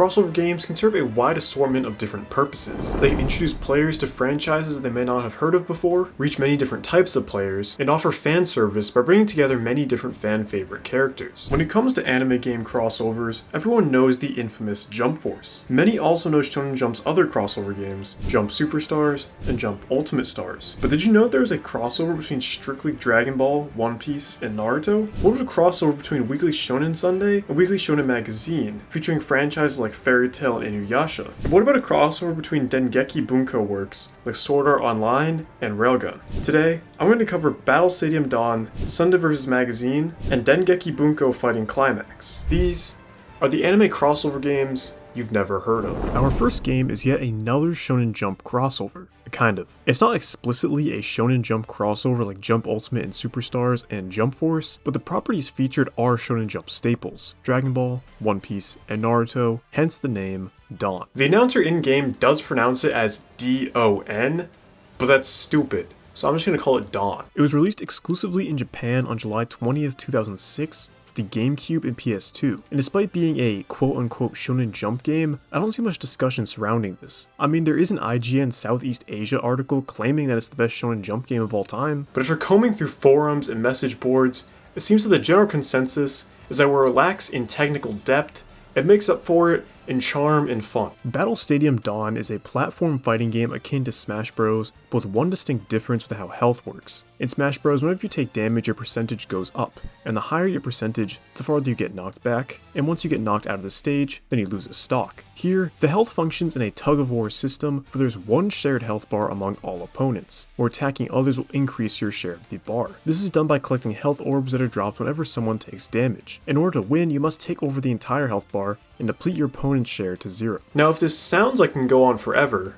crossover games can serve a wide assortment of different purposes. They can introduce players to franchises they may not have heard of before, reach many different types of players, and offer fan service by bringing together many different fan favorite characters. When it comes to anime game crossovers, everyone knows the infamous Jump Force. Many also know Shonen Jump's other crossover games, Jump Superstars and Jump Ultimate Stars. But did you know there was a crossover between strictly Dragon Ball, One Piece, and Naruto? What about a crossover between Weekly Shonen Sunday and Weekly Shonen Magazine, featuring franchises like Fairy Tail and Inuyasha? And what about a crossover between Dengeki Bunko works like Sword Art Online and Railgun? Today, I'm going to cover Battle Stadium Dawn, Sunday vs. Magazine, and Dengeki Bunko Fighting Climax. These are the anime crossover games you've never heard of. Our first game is yet another Shonen Jump crossover. Kind of. It's not explicitly a Shonen Jump crossover like Jump Ultimate and Superstars and Jump Force, but the properties featured are Shonen Jump staples, Dragon Ball, One Piece, and Naruto, hence the name Dawn. The announcer in-game does pronounce it as D-O-N, but that's stupid, so I'm just going to call it Dawn. It was released exclusively in Japan on July 20th, 2006, the GameCube and PS2, and despite being a quote-unquote Shonen Jump game, I don't see much discussion surrounding this. I mean, there is an IGN Southeast Asia article claiming that it's the best Shonen Jump game of all time, but if you're combing through forums and message boards, it seems that the general consensus is that we're lax in technical depth, it makes up for it in charm and fun. Battle Stadium Dawn is a platform fighting game akin to Smash Bros, but with one distinct difference with how health works. In Smash Bros, whenever you take damage, your percentage goes up, and the higher your percentage, the farther you get knocked back, and once you get knocked out of the stage, then you lose a stock. Here, the health functions in a tug-of-war system where there's one shared health bar among all opponents, where attacking others will increase your share of the bar. This is done by collecting health orbs that are dropped whenever someone takes damage. In order to win, you must take over the entire health bar and deplete your opponent's share to 0. Now, if this sounds like it can go on forever,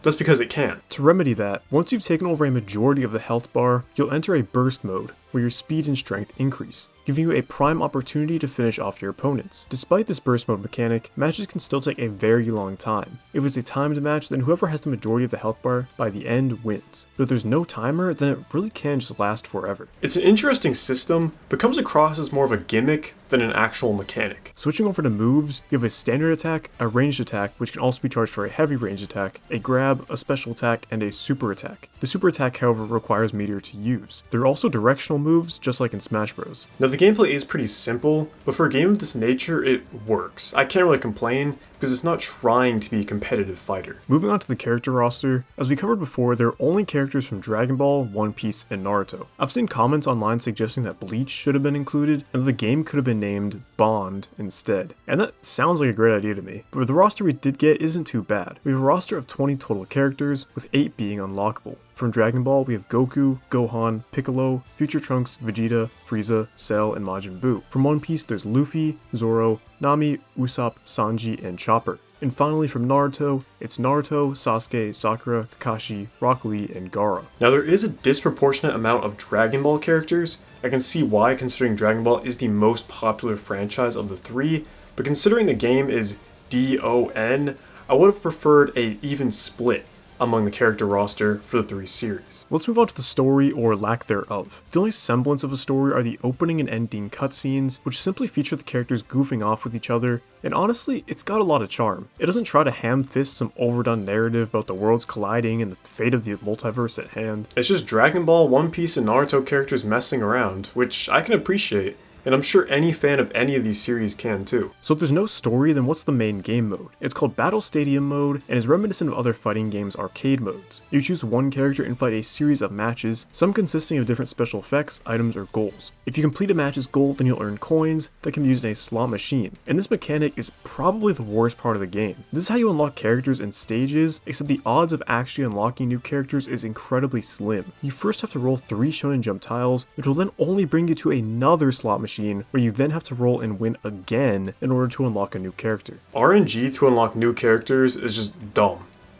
that's because it can. To remedy that, once you've taken over a majority of the health bar, you'll enter a burst mode, where your speed and strength increase, giving you a prime opportunity to finish off your opponents. Despite this burst mode mechanic, matches can still take a very long time. If it's a timed match, then whoever has the majority of the health bar by the end wins. But if there's no timer, then it really can just last forever. It's an interesting system, but comes across as more of a gimmick than an actual mechanic. Switching over to moves, you have a standard attack, a ranged attack, which can also be charged for a heavy ranged attack, a grab, a special attack, and a super attack. The super attack, however, requires Meteor to use. There are also directional moves, just like in Smash Bros. Now, the gameplay is pretty simple, but for a game of this nature, it works. I can't really complain, because it's not trying to be a competitive fighter. Moving on to the character roster, as we covered before, there are only characters from Dragon Ball, One Piece, and Naruto. I've seen comments online suggesting that Bleach should have been included, and that the game could have been named Bond instead. And that sounds like a great idea to me, but the roster we did get isn't too bad. We have a roster of 20 total characters, with 8 being unlockable. From Dragon Ball, we have Goku, Gohan, Piccolo, Future Trunks, Vegeta, Frieza, Cell, and Majin Buu. From One Piece, there's Luffy, Zoro, Nami, Usopp, Sanji, and Chopper. And finally from Naruto, it's Naruto, Sasuke, Sakura, Kakashi, Rock Lee, and Gaara. Now there is a disproportionate amount of Dragon Ball characters. I can see why, considering Dragon Ball is the most popular franchise of the 3, but considering the game is DON, I would have preferred an even split among the character roster for the 3 series. Let's move on to the story, or lack thereof. The only semblance of a story are the opening and ending cutscenes, which simply feature the characters goofing off with each other, and honestly, it's got a lot of charm. It doesn't try to ham-fist some overdone narrative about the worlds colliding and the fate of the multiverse at hand. It's just Dragon Ball, One Piece, and Naruto characters messing around, which I can appreciate, and I'm sure any fan of any of these series can too. So if there's no story, then what's the main game mode? It's called Battle Stadium mode, and is reminiscent of other fighting games' arcade modes. You choose one character and fight a series of matches, some consisting of different special effects, items, or goals. If you complete a match's goal, then you'll earn coins that can be used in a slot machine, and this mechanic is probably the worst part of the game. This is how you unlock characters and stages, except the odds of actually unlocking new characters is incredibly slim. You first have to roll 3 Shonen Jump tiles, which will then only bring you to another slot machine, where you then have to roll and win again in order to unlock a new character. RNG to unlock new characters is just dumb.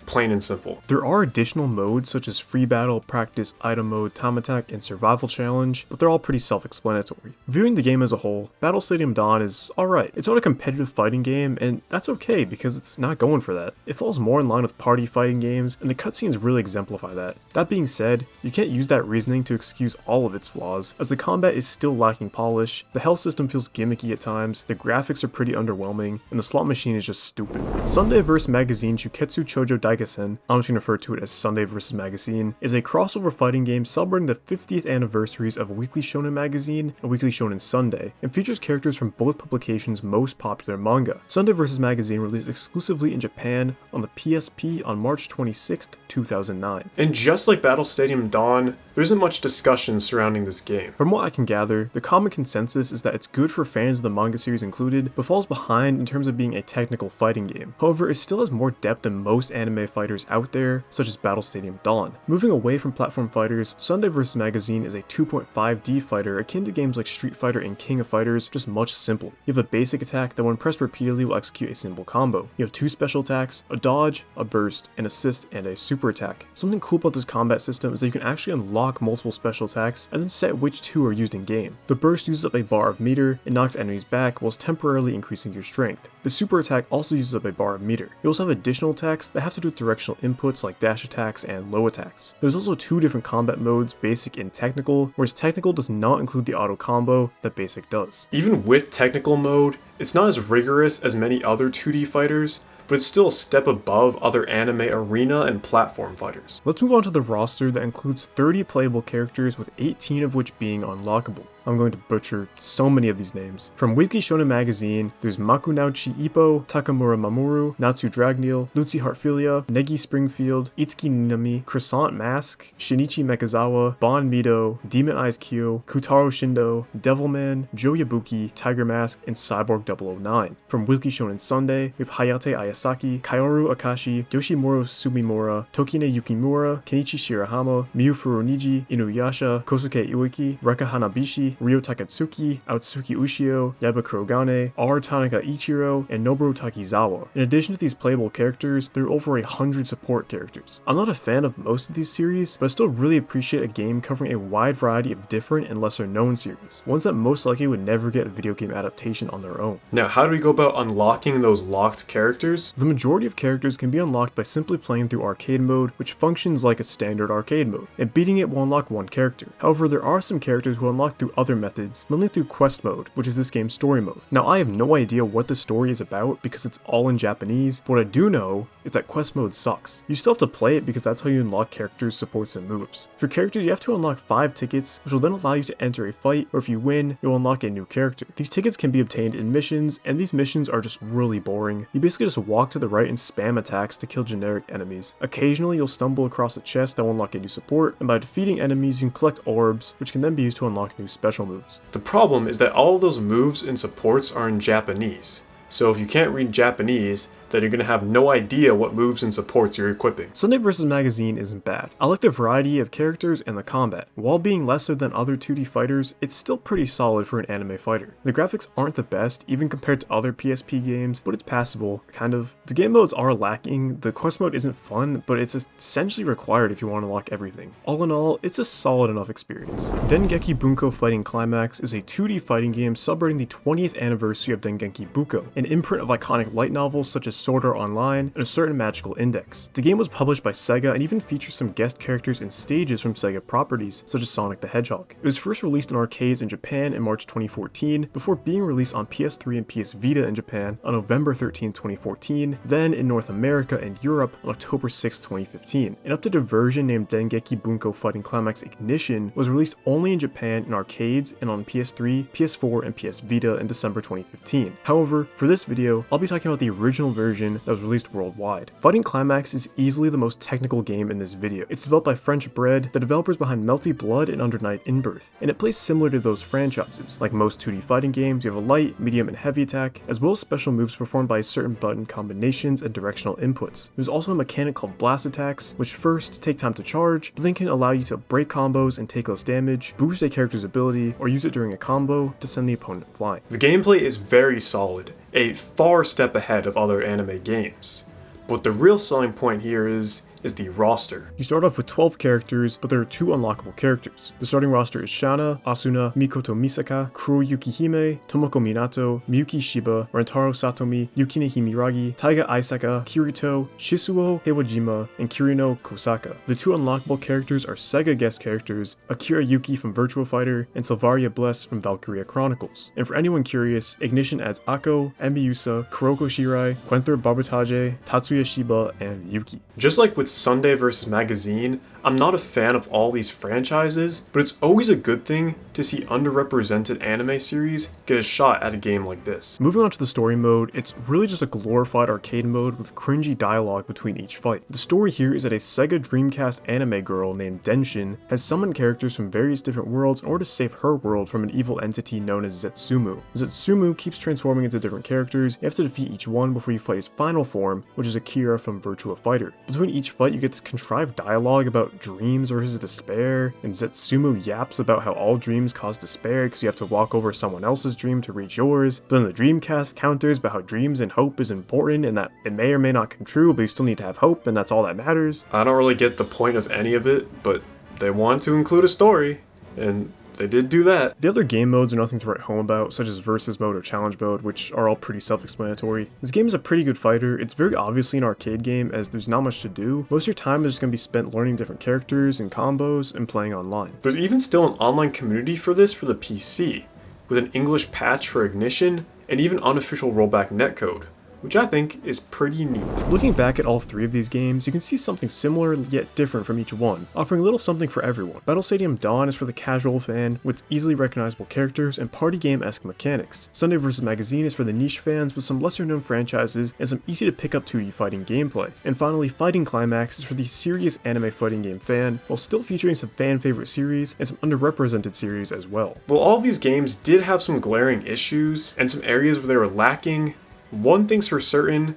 plain and simple. There are additional modes such as free battle, practice, item mode, time attack, and survival challenge, but they're all pretty self-explanatory. Viewing the game as a whole, Battle Stadium Dawn is alright. It's not a competitive fighting game, and that's okay because it's not going for that. It falls more in line with party fighting games, and the cutscenes really exemplify that. That being said, you can't use that reasoning to excuse all of its flaws, as the combat is still lacking polish, the health system feels gimmicky at times, the graphics are pretty underwhelming, and the slot machine is just stupid. Sunday vs. Magazine Shūketsu Chōjō Daikessen, I'm just going to refer to it as Sunday vs. Magazine, is a crossover fighting game celebrating the 50th anniversaries of Weekly Shonen Magazine and Weekly Shonen Sunday, and features characters from both publications' most popular manga. Sunday vs. Magazine released exclusively in Japan on the PSP on March 26, 2009. And just like Battle Stadium Dawn, there isn't much discussion surrounding this game. From what I can gather, the common consensus is that it's good for fans of the manga series included, but falls behind in terms of being a technical fighting game. However, it still has more depth than most anime fighters out there, such as Battle Stadium Dawn. Moving away from platform fighters, Sunday vs. Magazine is a 2.5D fighter akin to games like Street Fighter and King of Fighters, just much simpler. You have a basic attack that when pressed repeatedly will execute a simple combo. You have 2 special attacks, a dodge, a burst, an assist, and a super attack. Something cool about this combat system is that you can actually unlock multiple special attacks and then set which 2 are used in game. The burst uses up a bar of meter and knocks enemies back whilst temporarily increasing your strength. The super attack also uses up a bar of meter. You also have additional attacks that have to do with directional inputs like dash attacks and low attacks. There's also 2 different combat modes, basic and technical, whereas technical does not include the auto combo that basic does. Even with technical mode, it's not as rigorous as many other 2D fighters, but it's still a step above other anime arena and platform fighters. Let's move on to the roster that includes 30 playable characters with 18 of which being unlockable. I'm going to butcher so many of these names. From Weekly Shonen Magazine, there's Makunouchi Ippo, Takamura Mamoru, Natsu Dragneel, Lucy Heartfilia, Negi Springfield, Itsuki Ninami, Croissant Mask, Shinichi Mekazawa, Bon Mido, Demon Eyes Kyo, Kutaro Shindo, Devilman, Joe Yabuki, Tiger Mask, and Cyborg 009. From Weekly Shonen Sunday, we have Hayate Ayasaki, Kaoru Akashi, Yoshimuro Sumimura, Tokine Yukimura, Kenichi Shirahama, Miyu Furuniji, Inuyasha, Kosuke Iwaki, Reka Hanabishi, Ryo Takatsuki, Aotsuki Ushio, Yaba Kurogane, R. Tanaka Ichiro, and Noboru Takizawa. In addition to these playable characters, there are over 100 support characters. I'm not a fan of most of these series, but I still really appreciate a game covering a wide variety of different and lesser known series, ones that most likely would never get a video game adaptation on their own. Now, how do we go about unlocking those locked characters? The majority of characters can be unlocked by simply playing through arcade mode, which functions like a standard arcade mode, and beating it will unlock one character. However, there are some characters who unlock through other methods, mainly through quest mode, which is this game's story mode. Now, I have no idea what the story is about because it's all in Japanese, but what I do know is that quest mode sucks. You still have to play it because that's how you unlock characters, supports, and moves. For characters, you have to unlock 5 tickets, which will then allow you to enter a fight, or if you win, you'll unlock a new character. These tickets can be obtained in missions, and these missions are just really boring. You basically just walk to the right and spam attacks to kill generic enemies. Occasionally, you'll stumble across a chest that will unlock a new support, and by defeating enemies, you can collect orbs, which can then be used to unlock new special moves. The problem is that all of those moves and supports are in Japanese. So if you can't read Japanese, then you're going to have no idea what moves and supports you're equipping. Sunday vs. Magazine isn't bad. I like the variety of characters and the combat. While being lesser than other 2D fighters, it's still pretty solid for an anime fighter. The graphics aren't the best, even compared to other PSP games, but it's passable, kind of. The game modes are lacking, the quest mode isn't fun, but it's essentially required if you want to unlock everything. All in all, it's a solid enough experience. Dengeki Bunko Fighting Climax is a 2D fighting game celebrating the 20th anniversary of Dengeki Bunko, an imprint of iconic light novels such as Sword Art Online and a certain magical index. The game was published by Sega and even features some guest characters and stages from Sega properties, such as Sonic the Hedgehog. It was first released in arcades in Japan in March 2014, before being released on PS3 and PS Vita in Japan on November 13, 2014, then in North America and Europe on October 6, 2015. An updated version named Dengeki Bunko Fighting Climax Ignition was released only in Japan in arcades and on PS3, PS4, and PS Vita in December 2015. However, for this video, I'll be talking about the original version that was released worldwide. Fighting Climax is easily the most technical game in this video. It's developed by French Bread, the developers behind Melty Blood and Under Night In-Birth, and it plays similar to those franchises. Like most 2D fighting games, you have a light, medium, and heavy attack, as well as special moves performed by certain button combinations and directional inputs. There's also a mechanic called blast attacks, which first take time to charge, but then can allow you to break combos and take less damage, boost a character's ability, or use it during a combo to send the opponent flying. The gameplay is very solid, a far step ahead of other anime games. But the real selling point here is the roster. You start off with 12 characters, but there are 2 unlockable characters. The starting roster is Shana, Asuna, Mikoto Misaka, Kuro Yukihime, Tomoko Minato, Miyuki Shiba, Rentaro Satomi, Yukine Himiragi, Taiga Aisaka, Kirito, Shisuo Heiwajima, and Kirino Kosaka. The 2 unlockable characters are Sega guest characters, Akira Yuki from Virtua Fighter, and Sylvaria Bless from Valkyria Chronicles. And for anyone curious, Ignition adds Ako, Ambiusa, Kuroko Shirai, Quentin Barbatage, Tatsuya Shiba, and Yuki. Just like with Sunday vs. Magazine, I'm not a fan of all these franchises, but it's always a good thing to see underrepresented anime series get a shot at a game like this. Moving on to the story mode, it's really just a glorified arcade mode with cringy dialogue between each fight. The story here is that a Sega Dreamcast anime girl named Denshin has summoned characters from various different worlds in order to save her world from an evil entity known as Zetsumu. Zetsumu keeps transforming into different characters. You have to defeat each one before you fight his final form, which is Akira from Virtua Fighter. Between each fight, you get this contrived dialogue about dreams versus despair, and Zetsumu yaps about how all dreams cause despair because you have to walk over someone else's dream to reach yours, but then the Dreamcast counters about how dreams and hope is important and that it may or may not come true, but you still need to have hope and that's all that matters. I don't really get the point of any of it, but they want to include a story, and they did do that. The other game modes are nothing to write home about, such as Versus Mode or Challenge Mode, which are all pretty self-explanatory. This game is a pretty good fighter. It's very obviously an arcade game as there's not much to do. Most of your time is just going to be spent learning different characters and combos and playing online. There's even still an online community for this for the PC, with an English patch for Ignition and even unofficial rollback netcode, which I think is pretty neat. Looking back at all 3 of these games, you can see something similar yet different from each one, offering a little something for everyone. Battle Stadium Dawn is for the casual fan, with easily recognizable characters and party game-esque mechanics. Sunday vs. Magazine is for the niche fans with some lesser-known franchises and some easy-to-pick-up 2D fighting gameplay. And finally, Fighting Climax is for the serious anime fighting game fan, while still featuring some fan-favorite series and some underrepresented series as well. While all these games did have some glaring issues and some areas where they were lacking, one thing's for certain,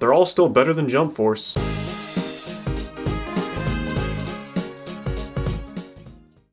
they're all still better than Jump Force.